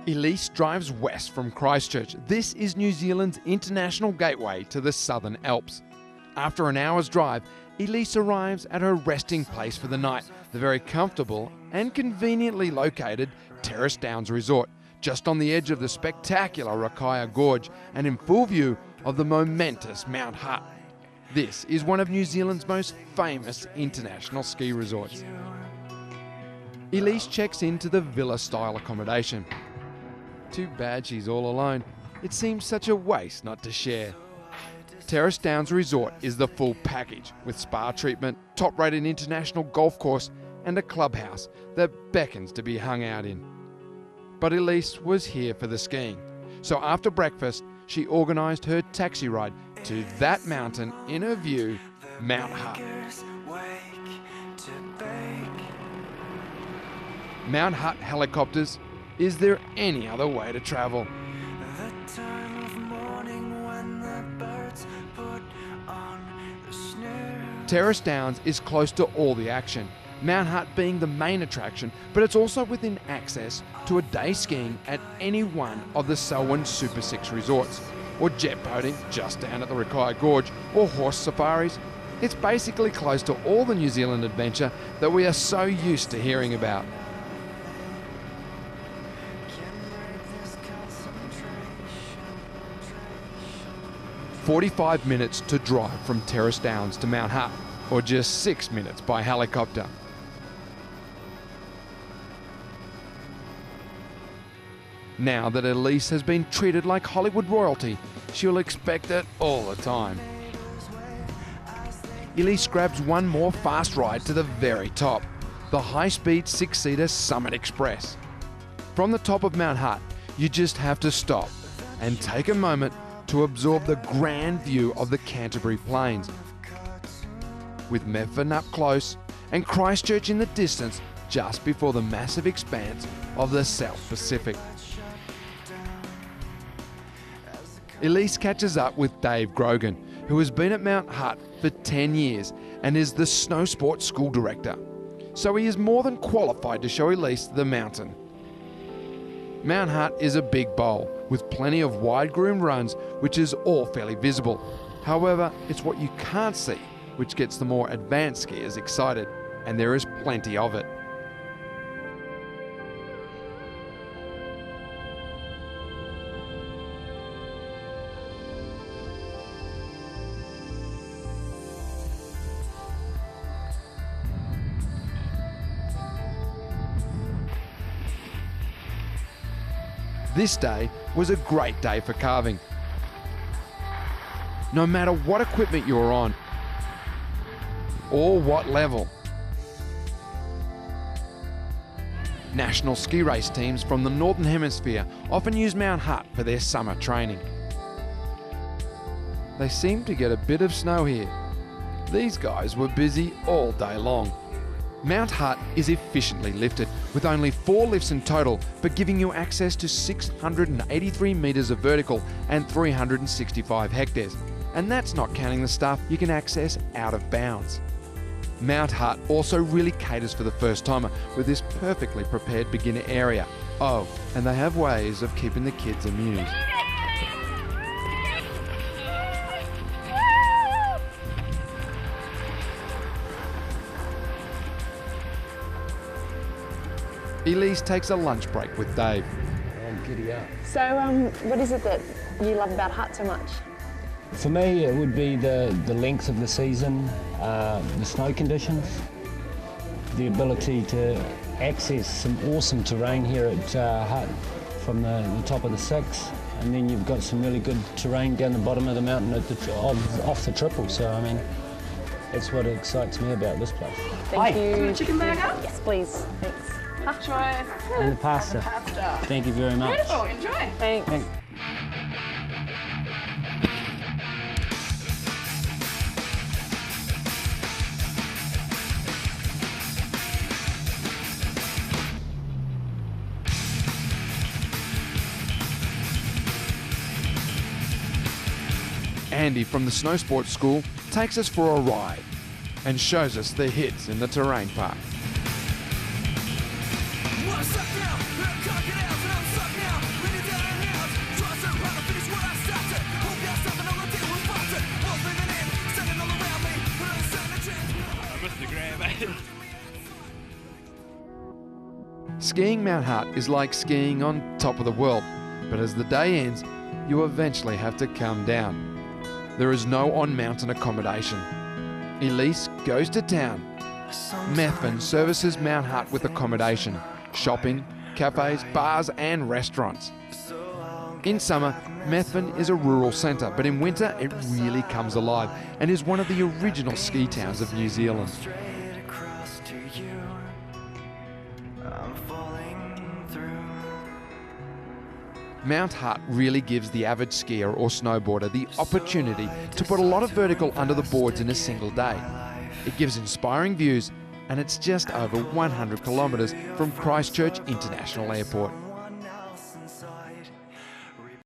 Elise drives west from Christchurch. This is New Zealand's international gateway to the Southern Alps. After an hour's drive, Elise arrives at her resting place for the night, the very comfortable and conveniently located Terrace Downs Resort, just on the edge of the spectacular Rakaia Gorge and in full view of the momentous Mt Hutt. This is one of New Zealand's most famous international ski resorts. Elise checks into the villa-style accommodation. Too bad she's all alone. It seems such a waste not to share. Terrace Downs Resort is the full package with spa treatment, top-rated international golf course and a clubhouse that beckons to be hung out in. But Elise was here for the skiing, so after breakfast she organised her taxi ride to that mountain in her view, Mt Hutt. Mt Hutt helicopters. Is there any other way to travel? Terrace Downs is close to all the action, Mt Hutt being the main attraction, but it's also within access to a day skiing at any one of the Selwyn Super 6 resorts, or jet boating just down at the Rakaia Gorge, or horse safaris. It's basically close to all the New Zealand adventure that we are so used to hearing about. 45 minutes to drive from Terrace Downs to Mt Hutt, or just 6 minutes by helicopter. Now that Elise has been treated like Hollywood royalty, she'll expect it all the time. Elise grabs one more fast ride to the very top, the high-speed 6-seater Summit Express. From the top of Mt Hutt, you just have to stop and take a moment to absorb the grand view of the Canterbury Plains, with Medford up close and Christchurch in the distance just before the massive expanse of the South Pacific. Elise catches up with Dave Grogan, who has been at Mt Hutt for 10 years and is the snow sports school director, so he is more than qualified to show Elise the mountain. Mt Hutt is a big bowl with plenty of wide-groomed runs, which is all fairly visible. However, it's what you can't see which gets the more advanced skiers excited, and there is plenty of it. This day was a great day for carving. No matter what equipment you're on, or what level. National ski race teams from the Northern Hemisphere often use Mt Hutt for their summer training. They seem to get a bit of snow here. These guys were busy all day long. Mt Hutt is efficiently lifted, with only 4 lifts in total, but giving you access to 683 metres of vertical and 365 hectares. And that's not counting the stuff you can access out of bounds. Mt Hutt also really caters for the first timer with this perfectly prepared beginner area. Oh, and they have ways of keeping the kids amused. Elise takes a lunch break with Dave. And giddy up. So, what is it that you love about Hutt so much? For me, it would be the length of the season, the snow conditions, the ability to access some awesome terrain here at Hutt from the top of the 6, and then you've got some really good terrain down the bottom of the mountain off the triple. So, I mean, that's what excites me about this place. Thank you. Do you want a chicken burger? Yes, please. Thanks. Try And the pasta. Thank you very much. Beautiful, enjoy. Thanks. Andy from the Snow Sports School takes us for a ride and shows us the hits in the terrain park. Skiing Mt Hutt is like skiing on top of the world, but as the day ends, you eventually have to come down. There is no on-mountain accommodation. Elise goes to town. Methven services Mt Hutt with accommodation, shopping, cafes, bars and restaurants. In summer, Methven is a rural centre, but in winter it really comes alive and is one of the original ski towns of New Zealand. Mt Hutt really gives the avid skier or snowboarder the opportunity to put a lot of vertical under the boards in a single day. It gives inspiring views, and it's just over 100 kilometres from Christchurch International Airport.